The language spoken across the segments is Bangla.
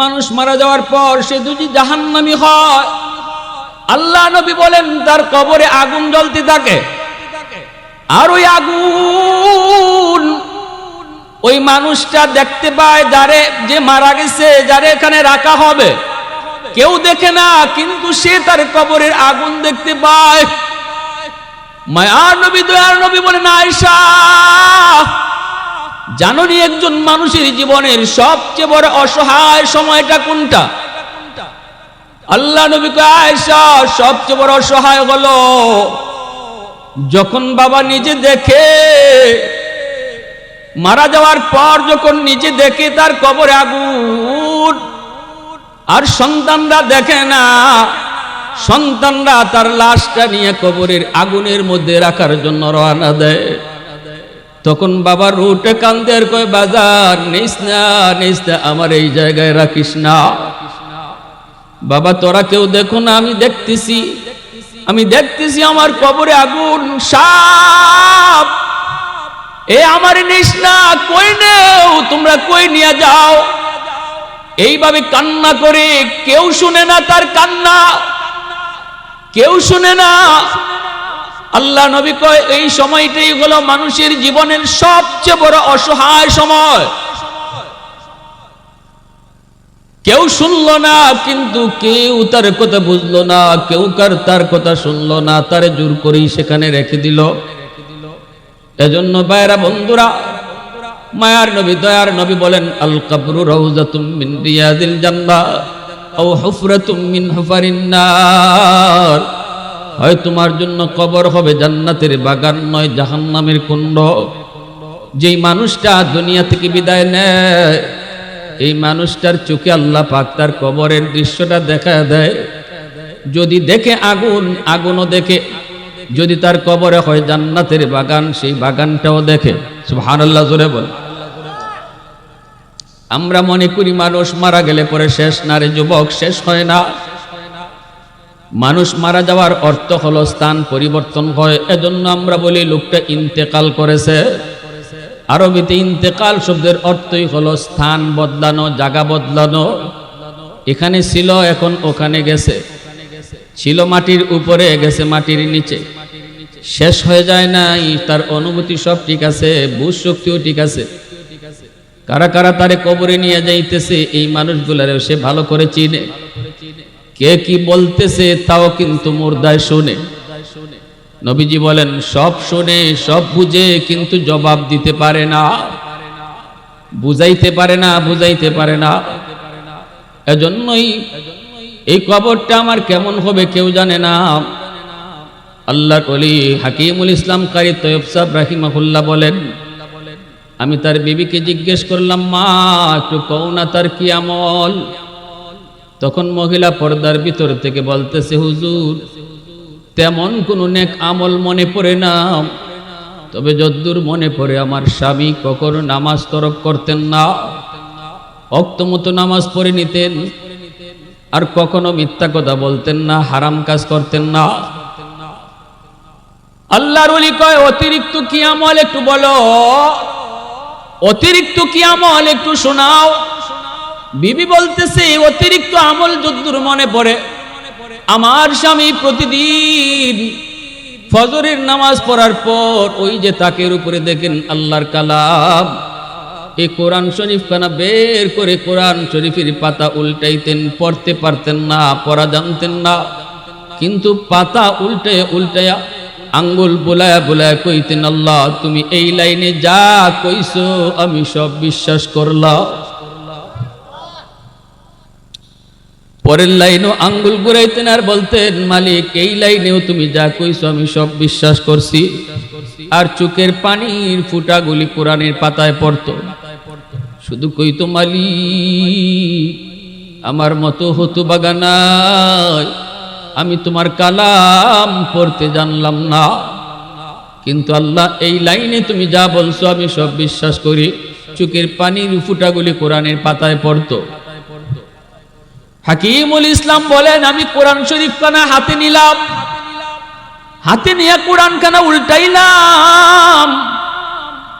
মানুষ মারা যাওয়ার পর সে যদি জাহান্নামী হয়, আল্লাহ নবী বলেন তার কবরে আগুন জ্বলতে থাকে, আর ওই আগুন ওই মানুষটা দেখতে পায় যারে যে মারা গেছে, যারে এখানে রাখা হবে, কেউ দেখে না, কিন্তু সে তার কবরের আগুন দেখতে পায়। মায়ার নবী দয়ার নবী বলেন, আয়েশা জানোনি একজন মানুষের জীবনের সবচেয়ে বড় অসহায় সময়টা কোনটা? আল্লাহ নবী কয়, আয়েশা সবচেয়ে বড় অসহায় হলো যখন বাবা নিজে দেখে মারা যাওয়ার পর, যখন নিজে দেখে তার কবরে আগুন, আর সন্তানরা দেখে না, সন্তানরা তার লাশটা নিয়ে কবরের আগুনের মধ্যে রাখার জন্য রওনা দেয়। তখন বাবার রুটে কান্দে আর কয়, বাজার নিস না, নিস না, আমার এই জায়গায় রাখিস না। বাবা তোরা কেউ দেখো না, আমি দেখতেছি, আমি দেখতেছি আমার কবরে আগুন, সাপ, এ আমার নিস না, কই নেও, তোমরা কই নিয়ে যাও। এইভাবে কান্না করে, কেউ শুনে না তার কান্না, কেউ শুনে না। আল্লাহ নবী কয়, এই সময়টাই হলো মানুষের জীবনের সবচেয়ে বড় অসহায় সময়। কেউ শুনলো না, কিন্তু কেউ তার কথা বুঝলো না, কেউ তার কথা শুনলো না, তারে জোর করেই সেখানে রেখে দিল। এজন্য ভাইরা বন্ধুরা, মায়ার নবী দয়ার নবী বলেন, আল কবরু রাউযাতুম মিন রিয়াদিল জান্নাহ আও হুফরাতুম মিন হুফারিন নার। হয় তোমার জন্য কবর হবে জান্নাতের বাগান, নয় জাহান্নামের কুণ্ড। যেই মানুষটা দুনিয়া থেকে বিদায় নেয়, এই মানুষটার চোখে আল্লাহ পাক তার কবরের দৃশ্যটা দেখা দেয়। যদি দেখে আগুন, আগুনও দেখে। যদি তার কবরে হয় জান্নাতের বাগান, সেই বাগানটাও দেখে। সুবহানাল্লাহ, জোরে বল। আমরা মনে করি মানুষ মারা গেলে পরে শেষ না রে যুবক, শেষ হয় না। মানুষ মারা যাওয়ার অর্থ হলো স্থান পরিবর্তন হয়। এজন্য আমরা বলি লোকটা ইন্তেকাল করেছে। আরবিতে ইন্তেকাল শব্দের অর্থই হলো স্থান বদলানো, জায়গা বদলানো। এখানে ছিল, এখন ওখানে গেছে, ছিল মাটির উপরে, গেছে মাটির নিচে। শেষ হয়ে যায় নাই, তার অনুভূতি সব ঠিক আছে, বুঝ শক্তিও ঠিক আছে। কারা কারা তারে কবরে নিয়ে যাইতেছে, এই মানুষগুলারেও সে ভালো করে চিনে। কে কি বলতেছে তাও কিন্তু মুর্দায় শুনে। নবীজি বলেন, সব শুনে, সব বুঝে, কিন্তু জবাব দিতে পারে না, বুঝাইতে পারে না, বুঝাইতে পারে না। এজন্যই এই কবরটা আমার কেমন হবে কেউ জানে না। আল্লাহর ওলি হাকিমুল ইসলাম কারি তয়্যব সাহেব রাহিমাহুল্লাহ বলেন, আমি তার বিবিকে জিজ্ঞেস করলাম, মা একটু কও না তার কি আমল। তখন মহিলা পর্দার ভিতর থেকে বলতেছে, হুজুর তেমন কোনো নেক আমল মনে পড়ে না, তবে যদ্দূর মনে পড়ে আমার স্বামী কখনো নামাজ তরক করতেন না, ওয়াক্ত মতো নামাজ পড়ে নিতেন, আর কখনো মিথ্যা কথা বলতেন না, হারাম কাজ করতেন না। আল্লাহর ওলি কয়, অতিরিক্ত কি আমল একটু বলো, অতিরিক্ত কি আমল একটু শোনাও। বিবি বলতেছে, অতিরিক্ত আমল যদ্দূর মনে পড়ে, আমার স্বামী প্রতিদিন ফজরের নামাজ পড়ার পর ওই যে তাকের উপরে দেখেন আল্লাহর কালাম, এই কোরআন শরীফ খানা বের করে কোরআন শরীফের পাতা উল্টাইতেন। পড়তে পারতেন না, পড়া জানতেন না, কিন্তু পাতা উল্টায়া উল্টায়া আঙ্গুল বুলায়া বুলায়া কইতেন, আল্লাহ তুমি এই লাইনে যা কইছো আমি সব বিশ্বাস করলাম। পরের লাইনও আঙ্গুল ঘুরাইতেন আর বলতেন, মালিক এই লাইনেও তুমি যা কইছো আমি সব বিশ্বাস করছি। আর চোখের পানির ফুটাগুলি কোরআনের পাতায় পড়তো, শুধু কইতো, মালিক আমার মতো হতভাগা নাই, আমি তোমার কালাম পড়তে জানলাম না, কিন্তু আল্লাহ এই লাইনে তুমি যা বলছো আমি সব বিশ্বাস করি। চোখের পানির ফুটাগুলি কোরআনের পাতায় পড়তো। হাকিমুল ইসলাম বলেন, আমি কোরআন শরীফ খানা হাতে নিলাম, হাতে নিয়ে কোরআন খানা উল্টাইলাম,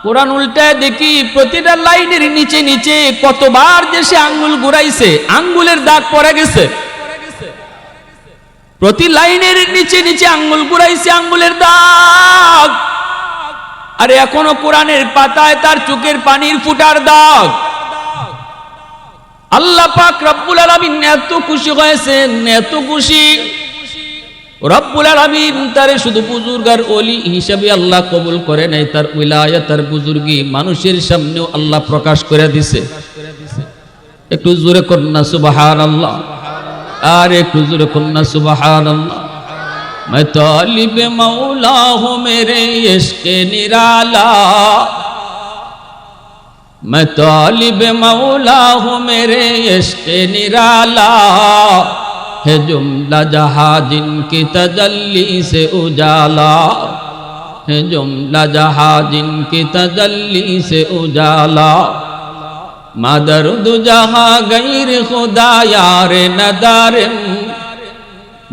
কোরআন উল্টায় দেখি প্রতিটা লাইনের নিচে নিচে কতবার যে সে আঙ্গুল ঘুরাইছে, আঙ্গুলের দাগ পড়ে গেছে। প্রতি লাইনের নিচে নিচে আঙ্গুল ঘুরাইছে, আঙ্গুলের দাগ। আর এখনো কোরআনের পাতায় তার চোখের পানির ফুটার দাগ। আল্লাহ পাক রব্বুল আলামিন এত খুশি হয়েছেন, এত খুশি। রব্বুল আলামিন তারে শুধু বুজুর্গ আর ওলি হিসেবে আল্লাহ কবুল করে নাই, তার উলায়াত, তার বুজুর্গি মানুষের সামনেও আল্লাহ প্রকাশ করে দিছে। একটু জোরে কন্যা সুবহানাল্লাহ, আর একটু জোরে কন্যা সুবহানাল্লাহ। मैं तालिब मौला हूँ मेरे इश्क निराला, मैं तालिब मौला हूँ मेरे इश्क निराला, है जुमला जहाँ जिनकी तजल्ली से उजाला, है जुमला जहाँ जिनकी तजल्ली से उजाला, मदर्द जहाँ गैर खुदा यार नदारम,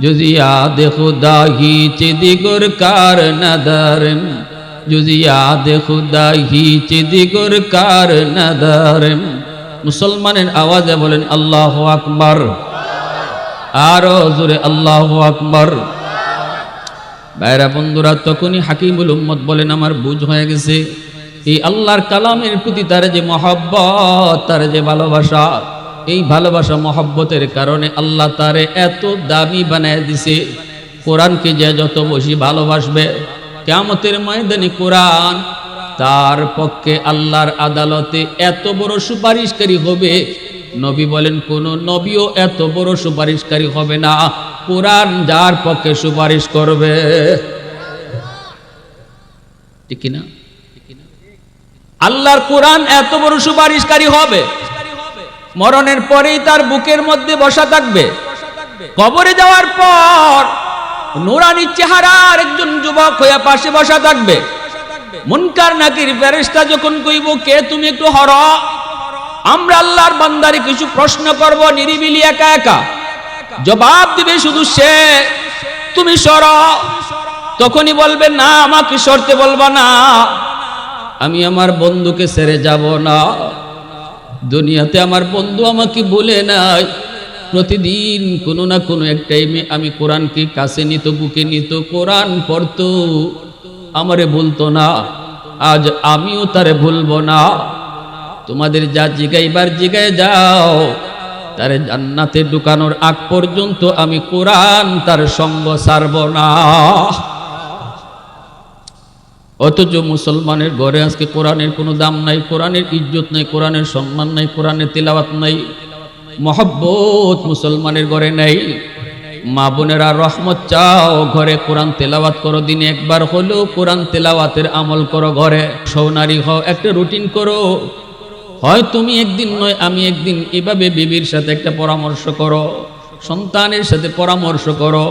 जुजियाद खुदा ही चिदिगुर कार नदारम, जुजियाद खुदा ही चिदिगुर कार नदारम। मुसलमाনের আওয়াজে বলেন আল্লাহু আকবার, আরো জোরে আল্লাহু আকবার। ভাইরা বন্ধুরা, তখনই হাকিমুল উম্মত বলেন আমার বুঝ হয়ে গেছে এই আল্লাহর কালামের প্রতি তার যে মহব্বত, তার যে ভালোবাসা, এই ভালোবাসা মহব্বতের কারণে আল্লাহ তারে এত দামি বানায় দিছে। কোরআনকে যে যত বেশি ভালোবাসবে, কিয়ামতের ময়দানে কোরআন তার পক্ষে আল্লাহর আদালতে এত বড় সুপারিশকারী হবে। নবী বলেন কোন নবীও এত বড় সুপারিশকারী হবে না, কোরআন যার পক্ষে সুপারিশ করবে। ঠিক না? আল্লাহর কোরআন এত বড় সুপারিশকারী হবে, মরণের পরেই তার বুকের মধ্যে বসা থাকবে। কবরে যাওয়ার পর নুরানি চেহারার একজন যুবক হয়ে পাশে বসা থাকবে। মুনকার নাকির ফেরেশতা যখন কইব কে তুমি, একটু হর, আমরা আল্লাহর বান্দারে কিছু প্রশ্ন করব নিরিবিলি একা একা, জবাব দিবে শুধু সে, তুমি সর। তখনই বলবে না, আমাকে সরতে বলবা না, আমি আমার বন্ধুকে ছেড়ে যাব না। দুনিয়াতে আমার বন্ধু আমাকে বলে নাই, প্রতিদিন কোনো না কোনো এক টাইমে আমি কোরআনকে কাছে নিত, বুকে নিত, কোরআন পড়তো, আমারে ভুলতো না। আজ আমিও তারে ভুলবো না। তোমাদের যা জিগাইবার জিগায় যাও, তারে জান্নাতে ঢুকানোর আগ পর্যন্ত আমি কোরআন তার সঙ্গ ছাড়ব না। অথচ মুসলমানের ঘরে আজকে কোরআনের কোনো দাম নাই, কোরআনের ইজ্জত নাই, কোরআনের সম্মান নাই, কোরআনের তিলাওয়াত নাই, মহব্বত মুসলমানের ঘরে নাই। মা বোনেরা রহমত চাও, ঘরে কোরআন তেলাওয়াত করো, দিনে একবার হলেও কোরআন তেলাওয়াতের আমল করো। ঘরে সৌনারী হও, একটা রুটিন করো। হয় তুমি একদিন নয় আমি একদিন, এভাবে বিবির সাথে একটা পরামর্শ করো, সন্তানের সাথে পরামর্শ করো।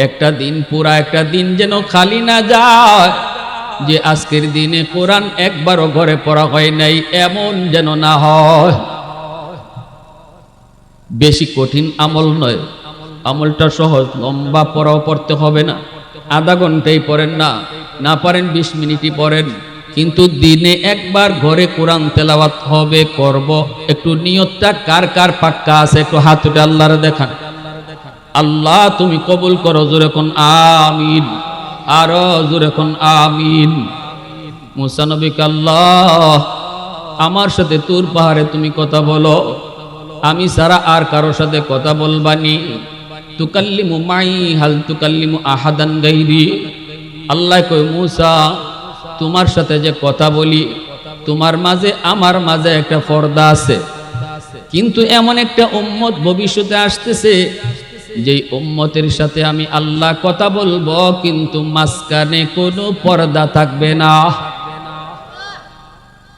একটা দিন, পুরা একটা দিন যেন খালি না যায় যে আজকের দিনে কোরআন একবারও ঘরে পড়া হয় নাই, এমন যেন না হয়। বেশি কঠিন আমল নয়, আমলটা সহজ, লম্বা পড়াও পড়তে হবে না, আধা ঘন্টাই পড়েন না, না পারেন 20 মিনিটই পড়েন, কিন্তু দিনে একবার ঘরে কোরআন তেলাওয়াত হবে, করব। একটু নিয়তটা কার কার পাক্কা আছে একটু হাত উঠে আল্লাহরে দেখান। আল্লাহ তুমি কবুল করো, জোরে কোন আমিন, আরো জোরে কোন আমিন। মুসা নবীকে আল্লাহ আমার সাথে তুর পাহাড়ে তুমি কথা বলো, আমি সারা আর কারো সাথে কথা বলবানি। তুকাল্লিমু মাই হাল তুকাল্লিমু আহাদান গাইরি। আল্লাহ কয় মুসা তোমার সাথে যে কথা বলি, তোমার মাঝে আমার মাঝে একটা পর্দা আছে, কিন্তু এমন একটা উম্মত ভবিষ্যতে আসতেছে যেই উম্মতের সাথে আমি আল্লাহ কথা বলবো, কিন্তু মাঝখানে কোনো পর্দা থাকবে না।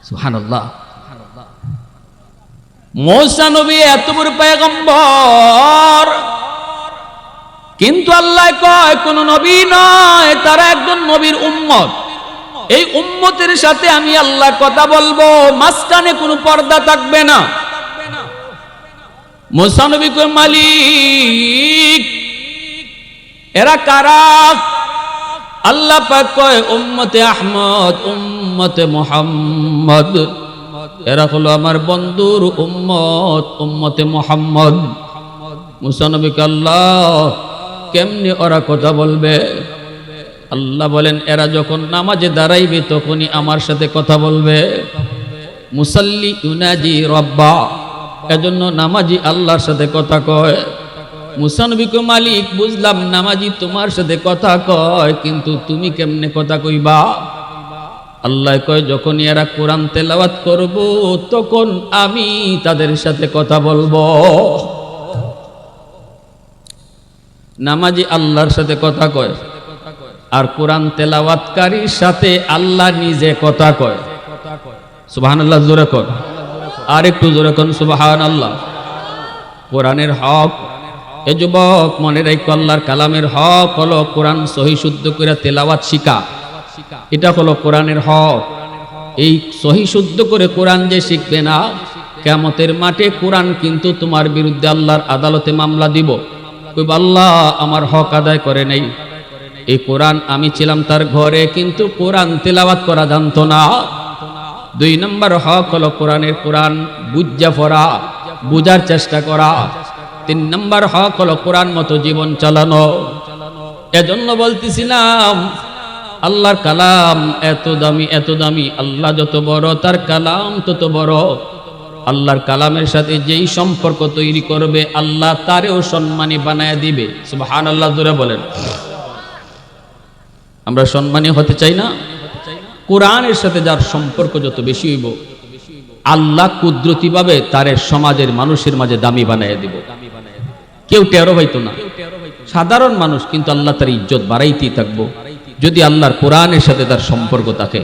সুবহানাল্লাহ। মুসা নবী এত বড় পয়গম্বর, কিন্তু আল্লাহ কয় কোন নবী নয়, তারা একজন নবীর উম্মত। এই উম্মতের সাথে আমি আল্লাহ কথা বলবো, মাঝখানে কোনো পর্দা থাকবে না। মুসা নবী কয় মালিক এরা কারা? আল্লাহ পাক কয় উম্মতে আহমদ, উম্মতে মুহাম্মদ, এরা হলো আমার বন্ধুর উম্মত, উম্মতে মুহাম্মদ। মুসা নবীকে আল্লাহ কেমনে ওরা কথা বলবে? আল্লাহ বলেন এরা যখন নামাজে দাঁড়াইবে তখনই আমার সাথে কথা বলবে। মুসাল্লি ইউনাজি রব্বা, এজন্য নামাজি আল্লাহর সাথে কথা কয়। মুসা নবী কয় মালিক বুঝলাম নামাজি তোমার সাথে কথা কয়, কিন্তু তুমি কেমনে কথা কইবা? আল্লাহ কয় যখন এরা কোরআন তেলাওয়াত করব তখন আমি তাদের সাথে কথা বলবো। নামাজি আল্লাহর সাথে কথা কয়, আর কোরআন তেলাওয়াতকারীর সাথে আল্লাহ নিজে কথা কয়। সুবহানাল্লাহ জোরে কর, আর একটু জোরে কর সুবহানাল্লাহ। কোরআনের হক, এ যুবক মনে রাখো, আল্লাহর কালামের হক হলো কোরআন সহি শুদ্ধ করে তেলাওয়াত শিখা, এটা হলো কোরআনের হক। এই সহি শুদ্ধ করে কোরআন যে শিখবে না, কিয়ামতের মাঠে কোরআন কিন্তু তোমার বিরুদ্ধে আল্লাহর আদালতে মামলা দিব। কইব আল্লাহ আমার হক আদায় করে নাই, এই কোরআন আমি ছিলাম তার ঘরে কিন্তু কোরআন তেলাওয়াত করা জানতো না। 2 নম্বর হক হলো কোরআন বুঝা পড়া, বুঝার চেষ্টা করা। 3 নম্বর হক হলো কোরআন মতো জীবন চালানো। এজন্য বলতেছিলাম আল্লাহর কালাম এত দামি, এত দামি। আল্লাহ যত বড় তার কালাম তত বড়। আল্লাহর কালামের সাথে যেই সম্পর্ক তৈরি করবে আল্লাহ তারেও সম্মানী বানায় দিবে। সুবহানাল্লাহ জোরে বলেন। আমরা সম্মানী হতে চাই না? কোরআনের সাথে যার সম্পর্ক যত বেশি হইব আল্লাহ কুদরতিভাবে তারে সমাজের মানুষের মাঝে দামি বানায় দিব। কেউ টেরো হইতো না, সাধারণ মানুষ, কিন্তু আল্লাহ তার ইজ্জত বাড়াইতেই থাকবো যদি আল্লাহর কোরআনের সাথে তার সম্পর্ক থাকে।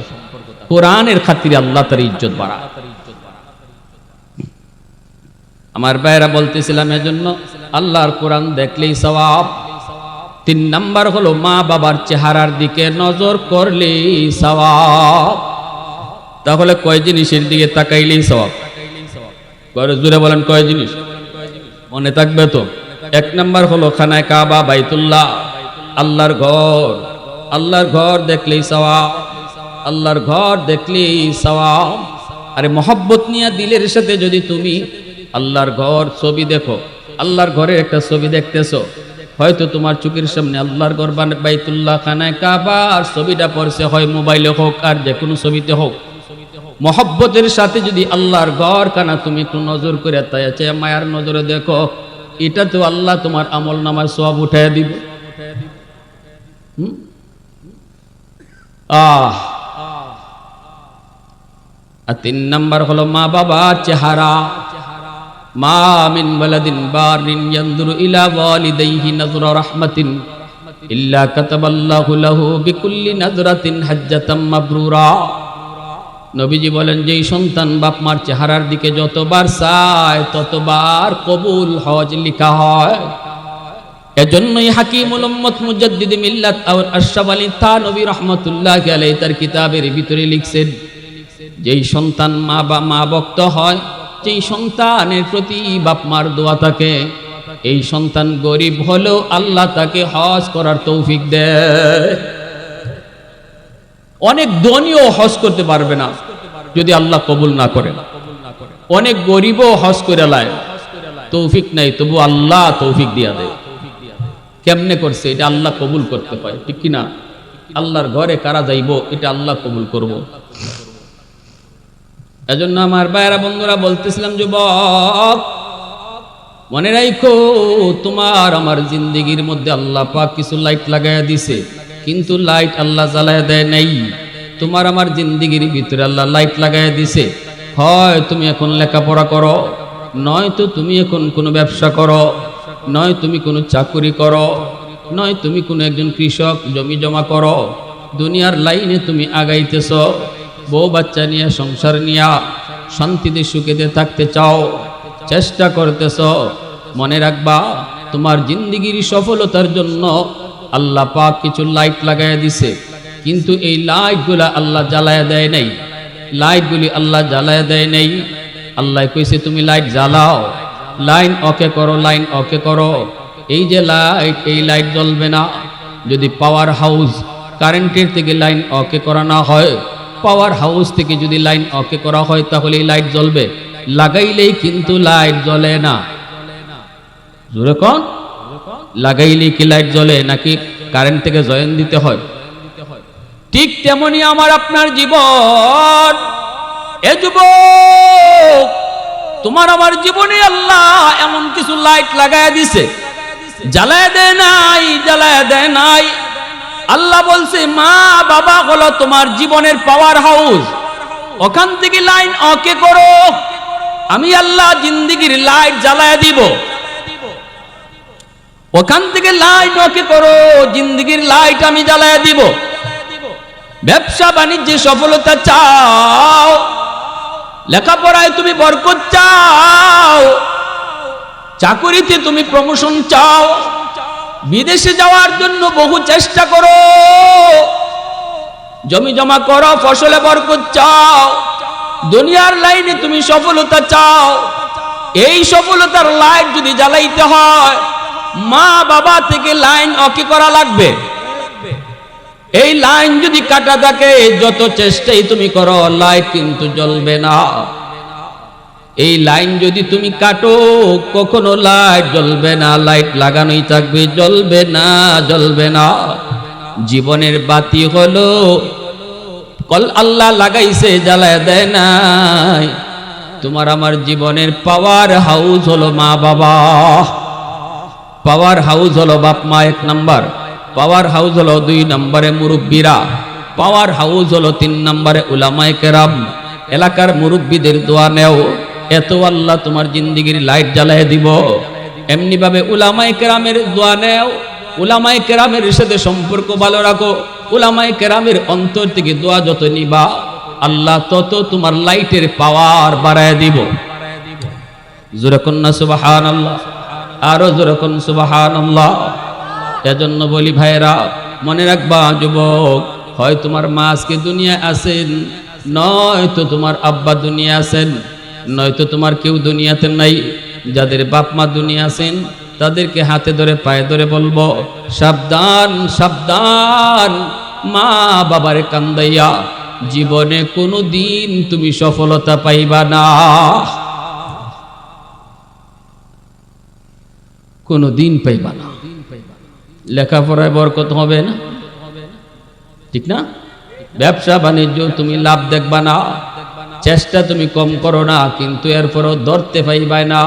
কোরআনের খাতিরে আল্লাহ তার ইজ্জত বাড়ায়। আমার ভাইরা বলতেছিলাম এজন্য আল্লাহর কোরআন দেখলেই সওয়াব। 3 নাম্বার হলো মা বাবার চেহারার দিকে নজর করলেই সওয়াব। তাহলে কয় জিনিসের দিকে তাকাইলেই সওয়াব? জোরে বলেন কয় জিনিস? মনে থাকবে তো? 1 নাম্বার হলো খানায় কাবা, বাইতুল্লাহ, আল্লাহর ঘর। আল্লাহর ঘর দেখলেই সওয়াব, আল্লাহর ঘর দেখলেই সওয়াব। আরে মহব্বত নিয়ে দিলের সাথে যদি তুমি আল্লাহর ঘর ছবি দেখো, আল্লাহর ঘরের একটা ছবি দেখতেছো, হয়তো তোমার চোখের সামনে আল্লাহর ঘর বাইতুল্লাহ, খানায় কাবা আর ছবিটা পড়ছে, হয় মোবাইলে হোক আর যে কোনো ছবিতে হোক। মহব্বতের সাথে যদি আল্লাহর ঘর কানা তুমি একটু নজর করে তাই আছে মায়ার নজরে দেখো, এটা তো আল্লাহ তোমার আমল নামায় সওয়াব উঠায় দিব। আর 3 নাম্বার হলো মা বাবার চেহারা। মা মিন ওয়ালাদিন বারিন ইয়ানজুরু ইলা ওয়ালিদাইহি নাযরা রাহমাতিন ইল্লা কাতাবাল্লাহু লাহু বিকুল্লি নাযরাতিন হাজ্জাতাম মাবরুরা। নবীজি বলেন যেই সন্তান বাপ মার চেহারার দিকে যতবার চায় ততবার কবুল হজ লেখা হয়। এজন্যই হাকিমুল উম্মত মুজাদ্দিদ মিল্লাত আশরাফ আলী থানভী রাহমাতুল্লাহি আলাইহি তার কিতাবের ভিতরে লিখছেন, যেই সন্তান মা ভক্ত হয়, যেই সন্তানের প্রতি বাপ মার দোয়া থাকে, এই সন্তান গরিব হলেও আল্লাহ তাকে হজ করার তৌফিক দেয়। অনেক ধনীও হজ করতে পারবে না যদি আল্লাহ কবুল না করে। অনেক গরিবও হজ করে লায়, তৌফিক নাই, তবু আল্লাহ তৌফিক দিয়া দেয়। কেমনে করছে? এটা আল্লাহ কবুল করতে হয়, ঠিক কিনা? আল্লাহর ঘরে কারা যাইব এটা আল্লাহ কবুল করব। এজন্য আমার ভাইরা বন্ধুরা বলতেছিলাম, যুবক মনে রাখো তোমার আমার জিন্দেগির মধ্যে আল্লাহ পাক কিছু লাইট লাগাইয়া দিছে, কিন্তু লাইট আল্লাহ জ্বালায় দেয় নাই। তোমার আমার জিন্দেগির ভিতরে আল্লাহ লাইট লাগাইয়া দিছে। হয় তুমি এখন লেখাপড়া করো, নয়তো তুমি এখন কোনো ব্যবসা করো, নয় তুমি কোনো চাকরি করো, নয় তুমি কোনো একজন কৃষক জমি জমা করো। দুনিয়ার লাইনে তুমি আগাইতেছ, বউ বাচ্চা নিয়ে সংসার নিয়ে শান্তিতে সুখেতে থাকতে চাও, চেষ্টা করতেছ। মনে রাখবা তোমার জিন্দেগির সফলতার জন্য আল্লাহ পাক কিছু লাইট লাগাইয়া দিছে, কিন্তু এই লাইটগুলা আল্লাহ জ্বালায়া দেয় নাই। লাইটগুলি আল্লাহ জ্বালায়া দেয় নাই। আল্লাহ কইছে তুমি লাইট জ্বালাও, লাইন ওকে করো, লাইন ওকে করো। এই যে লাইট, এই লাইট জ্বলবে না যদি পাওয়ার হাউস কারেন্টের থেকে লাইন অকে করা না হয়, পাওয়ার হাউস থেকে যদি লাইন অকে করা হয় তাহলে লাইট জ্বলবে, লাগাইলেই কিন্তু লাইট জ্বলে না। জোরে কোন, লাগাইলেই কি লাইট জ্বলে নাকি কারেন্ট থেকে জয়েন দিতে হয়? ঠিক তেমনি আমার আপনার জীবন। এ যুবক, তোমার আমার জীবনে আল্লাহ এমন কিছু লাইট লাগায় দিছে, জ্বালায় দেয় নাই, জ্বালায় দেয় নাই। আল্লাহ বলছে মা বাবা হলো তোমার জীবনের পাওয়ার হাউস, ওখান থেকে লাইন অকে করো, আমি আল্লাহ জিন্দেগির লাইট জ্বালায় দিব। ওখান থেকে লাইট অকে করো, জিন্দেগির লাইট আমি জ্বালায় দিব। ব্যবসা বাণিজ্যে সফলতা চাও, লেখাপড়ায় তুমি বরকত চাও, চাকুরিতে তুমি প্রমোশন চাও, বিদেশে যাওয়ার জন্য বহু চেষ্টা করো, জমি জমা করো, ফসলে বরকত চাও, দুনিয়ার লাইনে তুমি সফলতা চাও। এই সফলতার লাইট যদি জ্বালাইতে হয় মা বাবা থেকে লাইন অকে করা লাগবে। এই লাইন যদি কাটা থাকে যত চেষ্টাই তুমি করো লাইট কিন্তু জ্বলবে না। এই লাইন যদি তুমি কাটো কখনো লাইট জ্বলবে না, লাইট লাগানোই থাকবে, জ্বলবে না, জ্বলবে না। জীবনের বাতি হলো কল আল্লাহ লাগাইছে, জ্বালায় দেয় নাই। তোমার আমার জীবনের পাওয়ার হাউস হলো মা বাবা, পাওয়ার হাউস হলো বাপ মা 1 নাম্বার, পাওয়ার হাউস হলো 2 নম্বরে মুরব্বীরা, পাওয়ার হাউস হলো 3 নম্বরে উলামায়ে কেরাম। এলাকার মুরব্বীদের দোয়া নেও, এত আল্লাহ তোমার জিন্দেগির লাইট জ্বালায় দিব। এমনি ভাবে উলামায়ে কেরামের দোয়া নেও, উলামায়ে কেরামের সাথে সম্পর্ক ভালো রাখো, উলামায়ে কেরামের অন্তর থেকে দোয়া যত নিবা আল্লাহ তত তোমার লাইটের পাওয়ার বাড়ায় দিব। জোরে কন্না সুবহানাল্লাহ, আরো জোরে কোন সুবহানাল্লাহ। এজন্য বলি ভাইরা মনে রাখবা যুবক, হয় তোমার মা আজকে দুনিয়ায় আছেন, নয়তো তোমার আব্বা দুনিয়া আছেন, নয়তো তোমার কেউ দুনিয়াতে নাই। যাদের বাপ মা দুনিয়া আছেন তাদেরকে হাতে ধরে পায়ে ধরে বলবো সাবধান, সাবধান, মা বাবার কান্দাইয়া জীবনে কোনো দিন তুমি সফলতা পাইবা না, কোনো দিন পাইবা না। লেখাপড়ায় বরকত হবে না, ঠিক না? ব্যবসা বাণিজ্য তুমি লাভ দেখবা না, চেষ্টা তুমি কম করো না, কিন্তু এরপরও ধরতে পাইবা না।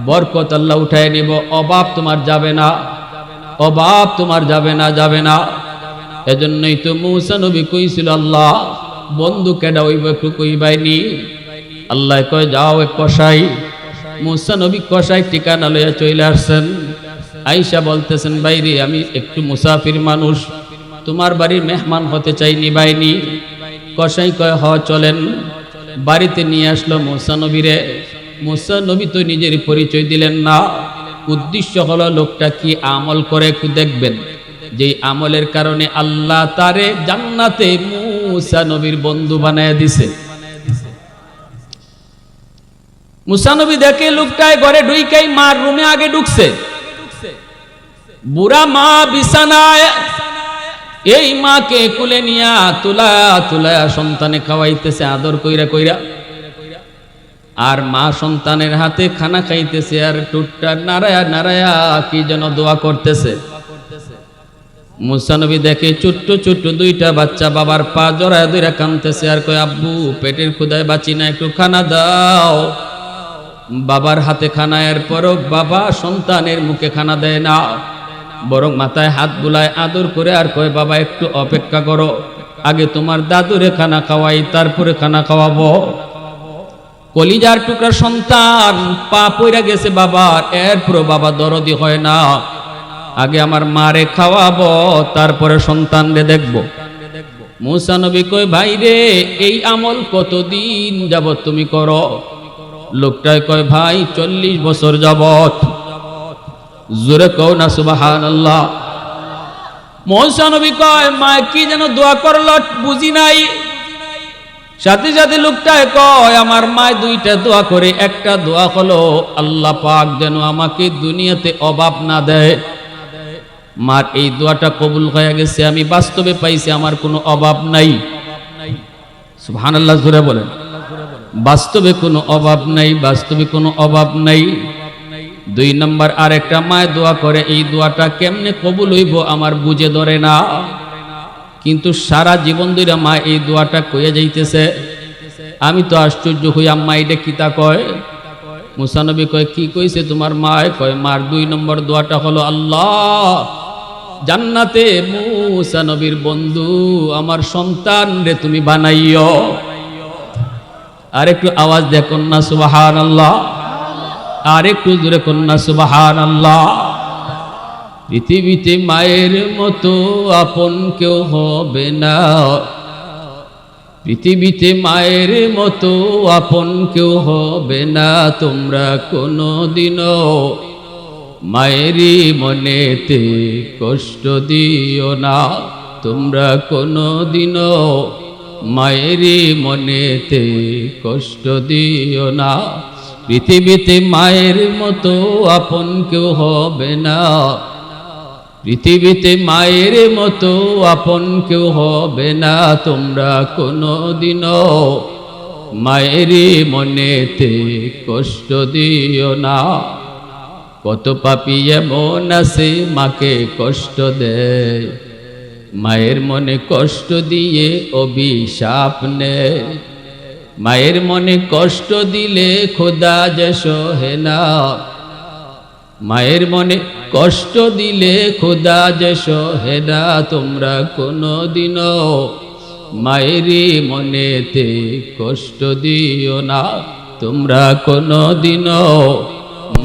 বরকত আল্লাহ উঠায় নিব, অভাব তোমার যাবে না, অভাব তোমার যাবে না, যাবে না। এজন্যই তো মূসা নবী কইছিল আল্লাহ বন্ধু কেডা হইব একটু কইবাইনি। আল্লাহ কয় যাও এক কসাই। মূসা নবী কসাই ঠিকানা লইয়া চলে আসছেন। আয়েশা বলতেছেন বাইরে আমি একটু মুসাফির মানুষ, তোমার বাড়ির মেহমান হতে চাই, নিবাইনি। কসাই কয় হ চলেন। বাড়িতে নিয়ে আসলো মূসা নবীরে। মূসা নবী তো নিজের পরিচয় দিলেন না, উদ্দেশ্য হলো লোকটা কি আমল করে একটু দেখবেন, যেই আমলের কারণে আল্লাহ তারে জান্নাতে মূসা নবীর বন্ধু বানায় দিছে। মূসা নবী দেখে লোকটায় ঘরে ঢুইকাই মার রুমে আগে ঢুকছে, বুড়া মা বিছানায়, এই মাকে কুলে নিয়া তুলা তুলা সন্তানে খাওয়াইতেছে আদর কইরা কইরা, আর মা সন্তানের হাতে খানা খাইতেছে আর টুটটা নারায়া নারায়া কি যেন দোয়া করতেছে। মূসা নবী দেখে ছোট্ট ছোট্ট 2টা বাচ্চা বাবার পা জড়ায় ধরে কাঁদতেছে আর কয় আব্বু পেটের ক্ষুধায় বাঁচি না, একটু খানা দাও। বাবার হাতে খানা, এরপরও বাবা সন্তানের মুখে খানা দেয় না, বরং মাথায় হাত বুলায় আদর করে আর কয় বাবা একটু অপেক্ষা করো, আগে তোমার দাদুরে খানা খাওয়াই তারপরে খানা খাওয়াবো। কলিজার টুকরা সন্তান পা পইরা গেছে বাবার, এরপরও বাবা দরদি হয় না, আগে আমার মারে খাওয়াবো তারপরে সন্তানরে দেখবো। মূসা নবী কয় ভাই রে এই আমল কতদিন যাবত তুমি করো? লোকটাই কয় ভাই 40 বছর যাবত। জোরে কও না সুবহানাল্লাহ। মূসা নবী কয় মা কি যেন দোয়া করলো বুঝি নাই। সাথে সাথে লোকটাই কয় আমার মা 2টা দোয়া করে, একটা দোয়া হলো আল্লাহ পাক যেন আমাকে দুনিয়াতে অভাব না দেয়। মার এই দোয়াটা কবুল হয়ে গেছে, আমি বাস্তবে পাইছি, আমার কোনো অভাব নাই। সুবহানাল্লাহ জোরে বলেন, বাস্তবে কোনো অভাব নাই, বাস্তবে কোনো অভাব নাই। 2 নম্বর আরেকটা মায় দোয়া করে, এই দোয়াটা কেমনে কবুল হইব আমার বুঝে ধরে না, কিন্তু সারা জীবন ধরে মা এই দোয়াটা কইয়া যাইতেছে। আমি তো আশ্চর্য হই, আম্মা এটা কিতা কয়? মুসা নবী কয়, কি কইছে তোমার মায়? কয়, মার 2 নম্বর দোয়াটা হলো, আল্লাহ জান্নাতে মুসা নবীর বন্ধু আমার সন্তান রে তুমি বানাইও। আর একটু আওয়াজ দিয়ে কন্যা সুবহানাল্লাহ, আর একটু জোরে কন্যা সুবহানাল্লাহ। পৃথিবীতে মায়ের মতো আপন কেউ হবে না, পৃথিবীতে মায়ের মতো আপন কেউ হবে না। তোমরা কোনোদিনও মায়েরই মনেতে কষ্ট দিও না, তোমরা কোনোদিনও মায়েরই মনেতে কষ্ট দিও না। পৃথিবীতে মায়ের মতো আপন কেউ হবে না, পৃথিবীতে মায়ের মতো আপন কেউ হবে না। তোমরা কোনোদিনও মায়েরই মনেতে কষ্ট দিও না। কত পাপী এমন আছে মাকে কষ্ট দেয়, মায়ের মনে কষ্ট দিয়ে অভিশাপ নেয়। মায়ের মনে কষ্ট দিলে খোদা যে সহে না, মায়ের মনে কষ্ট দিলে খোদা যে সহে না। তোমরা কোনোদিনও মায়েরই মনেতে কষ্ট দিও না, তোমরা কোনোদিনও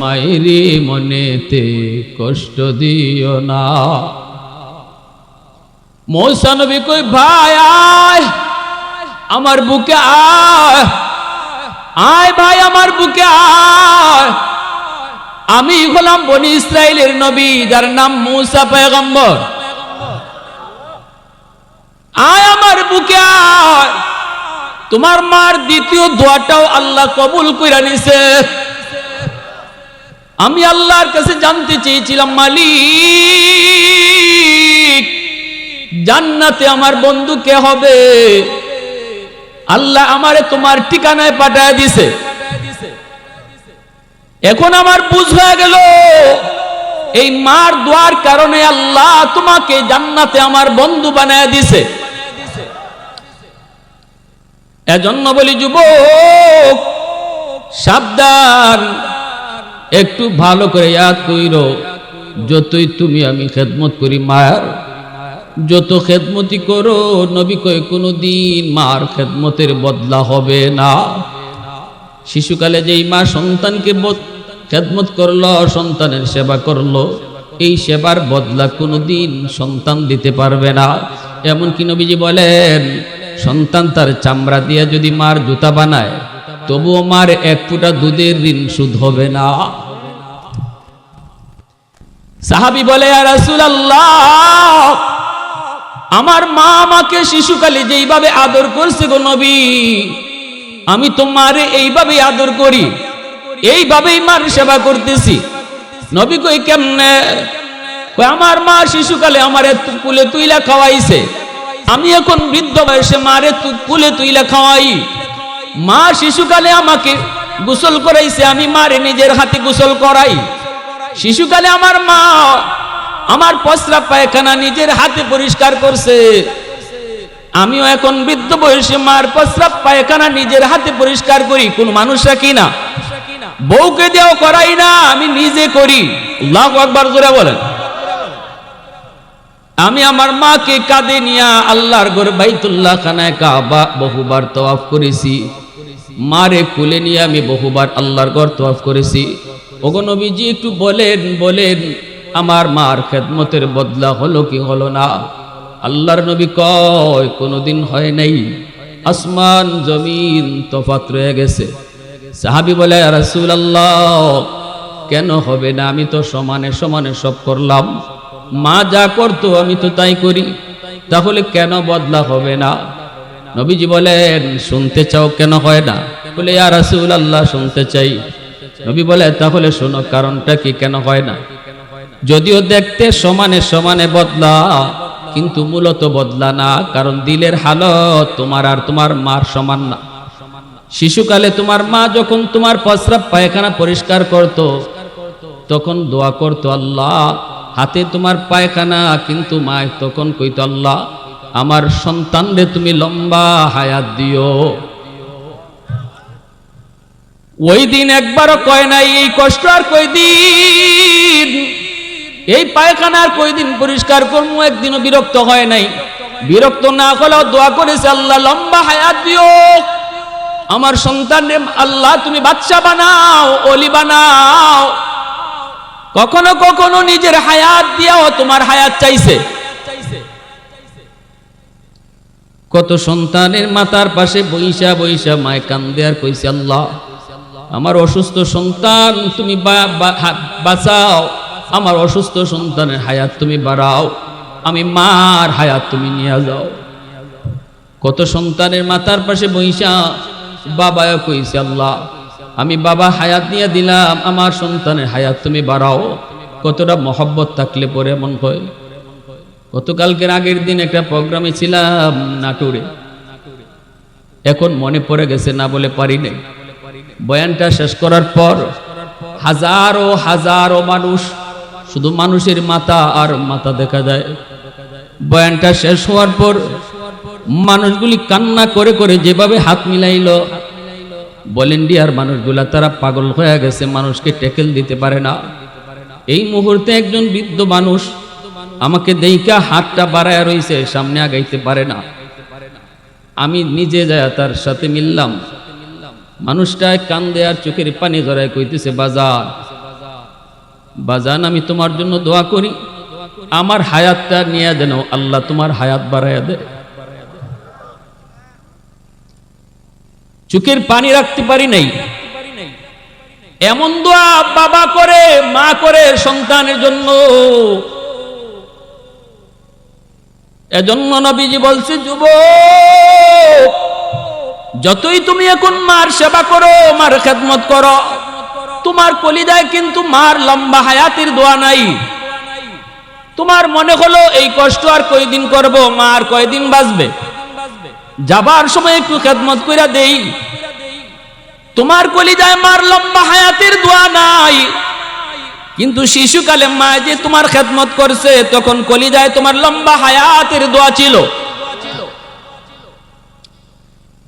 মায়েরই মনেতে কষ্ট দিও না। মূসা নবী কই, ভাই আয় আমার বুকে আয়, আয় ভাই আমার বুকে আয়। আমি হলাম বনি ইসরাইলের নবী, যার নাম মূসা পয়গম্বর। আয় আমার বুকে আয়। তোমার মার দ্বিতীয় দোয়াটাও আল্লাহ কবুল কইরা নিছে। আমি আল্লাহর কাছে জানতে চেয়েছিলাম, মালিক জান্নাতে আমার বন্ধু কে হবে? আল্লাহ আমারে তোমার ঠিকানায় পাঠায় দিছে। এখন আমার বুঝ হয়ে গেল, এই মার দোয়ার কারণে আল্লাহ তোমাকে জান্নাতে আমার বন্ধু বানায় দিছে। এজন্য বলি, যুবক সাবধান, একটু ভালো করে ইয়াদ কইরো। যতই তুমি আমি খেদমত করি মায়ের, যত খেদমতি করো, নবী কয় কোনদিন মার খেদমতের বদলা হবে না। শিশুকালে যেই মা সন্তানকে খেদমত করলো, সন্তানের সেবা করলো, এই সেবার বদলা কোনদিন সন্তান দিতে পারবে না। এমনকি নবীজি বলেন, সন্তান তার চামড়া দিয়ে যদি মার জুতা বানায়, তবুও মার 1 ফোঁটা দুধের ঋণ শোধ হবে না। সাহাবী বলে, ইয়া রাসূলুল্লাহ, আমার মা আমাকে শিশুকালে যেইভাবে আদর করছে গো নবী, আমি তো মারে এইভাবেই আদর করি, এইভাবেই মার সেবা করতেছি। নবী কই, কেমনে? কই, আমার মা শিশুকালে আমারে কুলে তুইলা খাওয়াইছে, আমি এখন বৃদ্ধ বয়সে মারে কুলে তুইলা খাওয়াই। মা শিশুকালে আমাকে গোসল করাইছে, আমি মারে নিজের হাতে গোসল করাই। শিশুকালে আমার মা আমার প্রস্রাব পায়খানা নিজের হাতে পরিষ্কার করছে, আমিও এখন বৃদ্ধ বয়সে মার প্রস্রাব পায়খানা নিজের হাতে পরিষ্কার করি। কোন মানুষ রাখি না, বউকে দেও করাই না, আমি নিজে করি। আল্লাহু আকবার জোরে বলেন। আমি আমার মাকে কাঁধে নিয়ে আল্লাহর ঘর বাইতুল্লাহ খানায় কাবা বহুবার তওয়াফ করেছি। মারে কোলে নিয়ে আমি বহুবার আল্লাহর ঘর তওয়াফ করেছি। ওগো নবীজি, একটু বলেন আমার মার খেদমতের বদলা হলো কি হলো না? আল্লাহর নবী কয়, কোনোদিন হয় নাই, আসমান জমিন তফাত রয়ে গেছে। সাহাবী বলে, ইয়া রাসূলুল্লাহ, কেন হবে না? আমি তো সমানে সমানে সব করলাম, মা যা করতো আমি তো তাই করি, তাহলে কেন বদলা হবে না? নবীজি বলেন, শুনতে চাও কেন হয় না? বলে, ইয়া রাসূলুল্লাহ, শুনতে চাই। নবী বলে, তাহলে শোনো কারণটা কি, কেন হয় না? যদিও দেখতে সমানে সমানে বদলা, কিন্তু মূলত বদলা না, কারণ দিলের হালত তোমার আর তোমার মার সমান না। শিশুকালে তোমার মা যখন তোমার প্রস্রাব পায়খানা পরিষ্কার করত, তখন দোয়া করতো আল্লাহ হাতে তোমার পায়খানা, কিন্তু মা তখন কইতো আল্লাহ আমার সন্তানরে তুমি লম্বা হায়াত দিও। ওই দিন একবারও কয় নাই এই কষ্ট আর কয়দিন, এই পায়খানার কয়দিন পরিষ্কার করবো, একদিনও বিরক্ত হয় নাই। বিরক্ত না হলেও দোয়া করেছে আল্লাহ লম্বা হায়াত দিও আমার সন্তানরে, আল্লাহ তুমি বাদশা বানাও, ওলি বানাও। কখনো কখনো নিজের হায়াত দিয়াও তোমার হায়াত চাইছে। কত সন্তানের মাথার পাশে বইসা বইসা মায় কান্দে আর কইছে আল্লাহ আমার অসুস্থ সন্তান তুমি বাঁচাও, আমার অসুস্থ সন্তানের হায়াত তুমি বাড়াও, আমি মার হায়াত তুমি নিয়ে যাও। কত সন্তানের মাথার পাশে বইসা বাবাও কইছে আল্লাহ আমি বাবা হায়াত নিয়ে দিলাম, আমার সন্তানের হায়াত তুমি বাড়াও। কতটা মহব্বত থাকলে পরে এমন হয়। গতকালকের আগের দিন একটা প্রোগ্রামে ছিলাম নাটোরে, এখন মনে পড়ে গেছে না বলে পারি নাই। বয়ানটা শেষ করার পর হাজারো হাজারো মানুষ, শুধু মানুষের মাথা আর মাথা দেখা যায়। বয়ানটা শেষ হওয়ার পর মানুষগুলি কান্না করে করে যেভাবে হাত মিলাইল, ভলেন্টিয়ার মানুষগুলা তারা পাগল হয়ে গেছে, মানুষকে ট্যাকেল দিতে পারে না। এই মুহূর্তে একজন বৃদ্ধ মানুষ আমাকে দেইকা হাতটা বাড়ায়া রইছে, সামনে আগাইতে পারে না। আমি নিজে যায় তার সাথে মিললাম, মানুষটায় কান্দে আর চোখের পানি ধরায় কইতেছে বাজান বাজান আমি তোমার জন্য দোয়া করি, আমার হায়াতটা নিয়ে যেন আল্লাহ তোমার হায়াত বাড়াইয়া দেয়। চোখের পানি রাখতে পারি নাই। এমন দোয়া বাবা করে মা করে সন্তানের জন্য। এজন্য নবীজি বলছে যুবক যতই তুমি এখন মার সেবা করো, মার খেদমত করো, তোমার কলিজায় কিন্তু মার লম্বা হায়াতের দোয়া নাই। তোমার মনে হলো এই কষ্ট আর কয়দিন করব, মা আর কয়দিন বাঁচবে, যাবার সময় একটু খেদমত কইরা দেই। তোমার কলিজায় মার লম্বা হায়াতের দোয়া নাই, কিন্তু শিশুকালে মা যে তোমার খেদমত করছে তখন কলিজায় তোমার লম্বা হায়াতের দোয়া ছিল।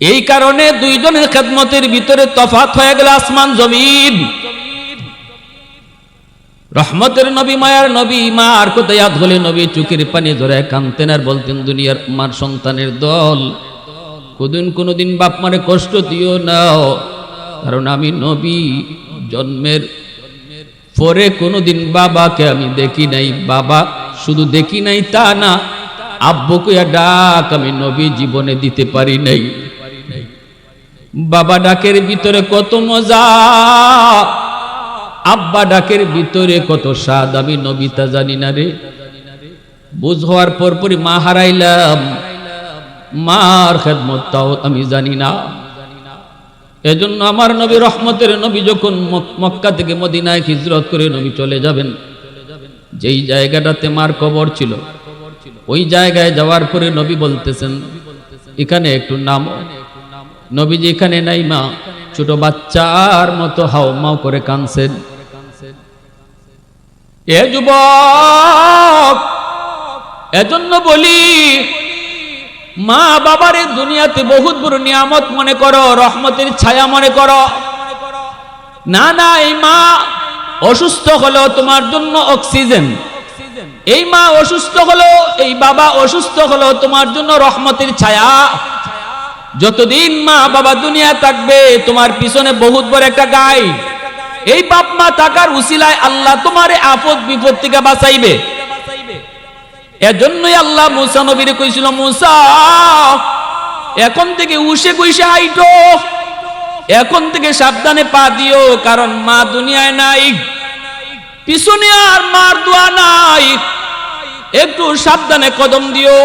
এই কারণে দুইজনের খেদমতের ভিতরে তফাৎ হয়ে গেল আসমান জমিন। রহমতের নবী মায়ার নবী মা আর কোথায় ইয়াদ হলে নবী চোখের পানি ধরে কাঁদতেন আর বলতেন দুনিয়ার মার সন্তানের দল কোনদিন বাপ মারে কষ্ট দিও না, কারণ আমি নবী জন্মের পরে কোনোদিন বাবাকে আমি দেখি নাই। বাবা শুধু দেখি নাই তা না, আব্বুকে ডাক আমি নবী জীবনে দিতে পারি নাই। বাবা ডাকের ভিতরে কত মজা, আব্বা ডাকের ভিতরে কত স্বাদ, আমি নবী তা জানি না রে। বুঝ হওয়ার পরপরই মা হারাইলাম, মার খেদমত তাও আমি জানি না। এজন্য আমার নবী রহমতের নবী যখন মক্কা থেকে মদিনায় হিজরত করে নবী চলে যাবেন, যেই জায়গাটাতে মার কবর ছিল ওই জায়গায় যাওয়ার পরে নবী বলতেছেন এখানে একটু নাম। নবীজি এখানে নাই, মা ছোট বাচ্চার মতো হাও মাও করে কাঁদছেন। এ যুবক, এজন্য বলি মা বাবার দুনিয়াতে বহুত বড় নিয়ামত মনে করো, রহমতের ছায়া মনে করো না। না, এই মা অসুস্থ হলো তোমার জন্য অক্সিজেন, এই মা অসুস্থ হলো, এই বাবা অসুস্থ হলো তোমার জন্য রহমতের ছায়া। যতদিন মা বাবা দুনিয়া থাকবে তোমার পিছনে বহুত বড় একটা গাইড। এই বাপ মা থাকার উসিলায় আল্লাহ তোমারে আপদ বিপদ থেকে বাঁচাইবে। এজন্যই আল্লাহ মুসা নবীরে কইছিল মুসা এখন থেকে উসে কইসে হাইটো, এখন থেকে সাবধানে পা দিও, কারণ মা দুনিয়ায় নাই, পিছনে আর মার দোয়া নাই, একটু সাবধানে কদম দিও।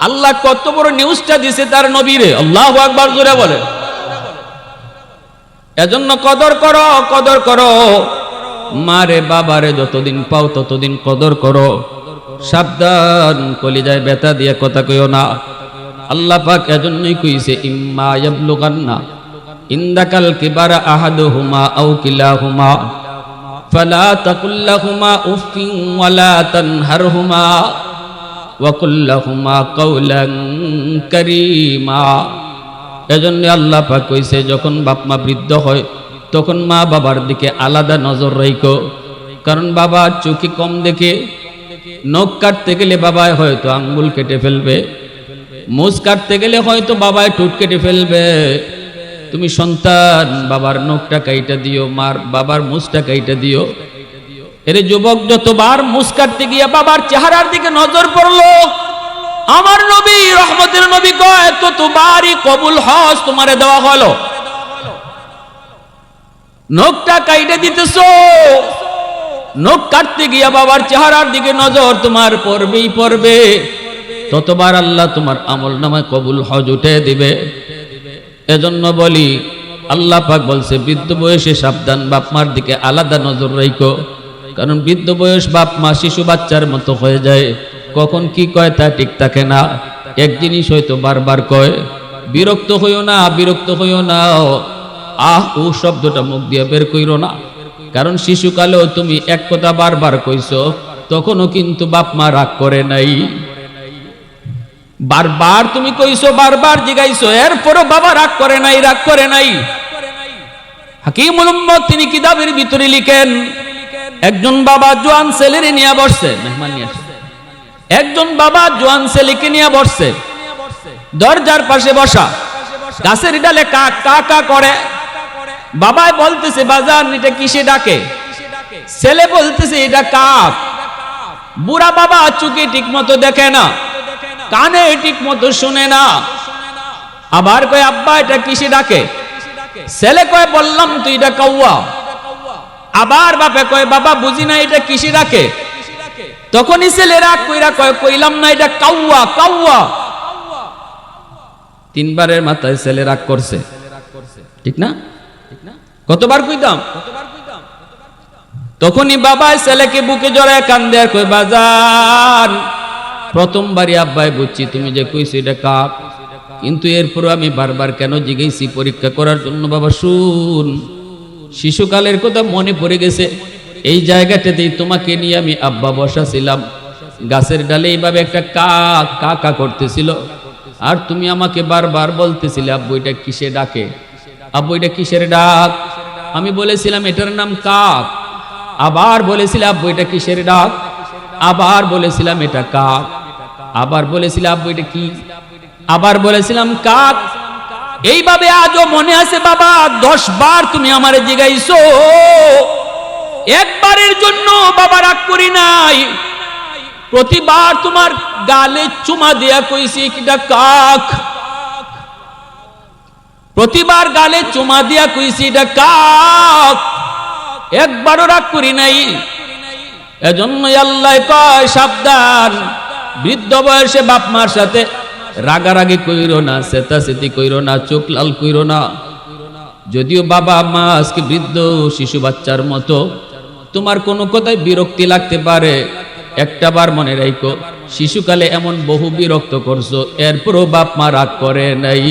আল্লাহ কত বড় নিউজটা দিছে তার নবীরে, আল্লাহু আকবার জোরে বলে। এজন্য কদর করো, কদর করো। মারে বাবারে যতদিন পাও ততদিন কদর করো, সাবধান কলিজায় ব্যথা দিয়ে কথা কইও না। আল্লাহ পাক এজন্যই কইছে ইম্মা ইয়াবলুগান্না ইনদাকাল কিবারা আহাদুহুমা আও কিলাহুমা ফালা তাকুল লাহুমা উফিন ওয়ালা তানহারহুমা ওয়া কুল লাহুমা কাওলান কারীমা। এজন্য আল্লাহ পাক কইছে যখন বাপ মা বৃদ্ধ হয় তখন মা বাবার দিকে আলাদা নজর রাখো, কারণ বাবা চোখে কম দেখে। নখ কাটতে গেলে বাবায় হয়তো আঙ্গুল কেটে ফেলবে, মুছ কাটতে গেলে হয়তো বাবায় ঠোঁট কেটে ফেলবে। তুমি সন্তান বাবার নখটা কাইটা দিও, মার বাবার মুছটা কাইটা দিও। এরে যুবক, যতবার মুছ কাটতে গিয়া বাবার চেহারার দিকে নজর পড়লো, আমার নবী রহমতের নবী কয় ততবারই কবুল হজ তোমারে দেওয়া হলো। নখটা কাইটা দিতেছো, নখ কাটতে গিয়া বাবার চেহারার দিকে নজর তোমার পড়বেই পড়বে, ততবার আল্লাহ তোমার আমল নামায় কবুল হজ উঠে দিবে। এজন্য বলি, আল্লাহ পাক বলছে বৃদ্ধ বয়সে সাবধান, বাপ মার দিকে আলাদা নজর রাখো, কারণ বৃদ্ধ বয়স বাপ মা শিশু বাচ্চার মতো হয়ে যায়, কখন কি কয় তা ঠিক থাকে না। এক জিনিস হয়তো বারবার কয়। বিরক্ত হইও না, বিরক্ত হইও না, আহ ও শব্দটা মুখ দিয়ে বের কইরো না, কারণ শিশুকালেও তুমি এক কথা বারবার কইছো, তখনও কিন্তু বাপ মা রাগ করে নাই। বারবার তুমি কইছো, বারবার জিগাইছো, এরপরও বাবা রাগ করে নাই, রাগ করে নাই। হাকিমুল উম্মত তিনি কিতাবের ভিতরে লিখেন, একজন বাবা জোয়ান ছেলেরে নিয়ে বসছে, মেহমান নিয়ে আসছে, একজন বাবা জোয়ান ছেলেকে নিয়ে বসছে, দরজার পাশে বসা, গাছের ডালে কা কা কা করে। বাবাই বলতেছে বাজান এটা কিসে ডাকে? ছেলে বলতেছে এটা কাক। বুড়া বাবা চোখে ঠিক মতো দেখে না, কানে ঠিক মতো শুনে না, আবার কয় আব্বা এটা কিসে ডাকে? ছেলে কয় বললাম তুই এটা কাউয়া। আবার বাপে কয় বাবা বুঝি না এটা কিসে ডাকে? তখনই ছেলে রাগ কইরা কয় কইলাম না এটা কাউয়া কাউয়া। তিনবারের মাথায় ছেলে রাগ করছে, ঠিক না? কতবার কইতাম? তখনই বাবা ছেলেকে বুকে জড়ায় কান্দে আর কই বাজান প্রথমবারই আব্বাই বুঝছি তুমি যে কইছো এটা কাক, কিন্তু এরপর আমি বারবার কেন জিজ্ঞেসি পরীক্ষা করার জন্য। বাবা শুন, শিশুকালের কথা মনে পড়ে গেছে, এই জায়গাটাতেই তোমাকে নিয়ে আমি আব্বা বসাছিলাম, গাছের ডালে এইভাবে একটা কাক কা কা করতেছিল, আর তুমি আমাকে বারবার বলতেছিলে আব্বু এটা কিসে ডাকে, আব্বু এটা কিসের ডাক? আমি বলেছিলাম এটার নাম কাক। আবার বলেছিলে আব্বু এটা কিসের ডাক? আবার বলেছিলাম এটা কাক। আবার বলেছিলাম আব্বু এটা কি? আবার বলেছিলাম কাক। এইভাবে আজও মনে আছে বাবা, 10 বার তুমি আমারে জিগাইছো, একবারের জন্য বাবা রাগ করি নাই। প্রতিবার তোমার গালে চুমা দেয়া কইছি কিটা কাক, প্রতিবার গালে চুমা দিয়া কইছি এটা কাক, একবারও রাগ করি নাই। এজন্যই আল্লাহ কয় সাবধান, বৃদ্ধ বয়সে বাপ মার সাথে রাগারাগি কইরো না, চেতাচেতি কইরো না, চোখ লাল কইরো না। যদিও বাবা মা আজকে বৃদ্ধ শিশু বাচ্চার মতো, তোমার কোনো কথায় বিরক্তি লাগতে পারে, একটা বার মনে রাখো শিশুকালে এমন বহু বিরক্ত করছো, এরপরও বাপ মা রাগ করে নাই।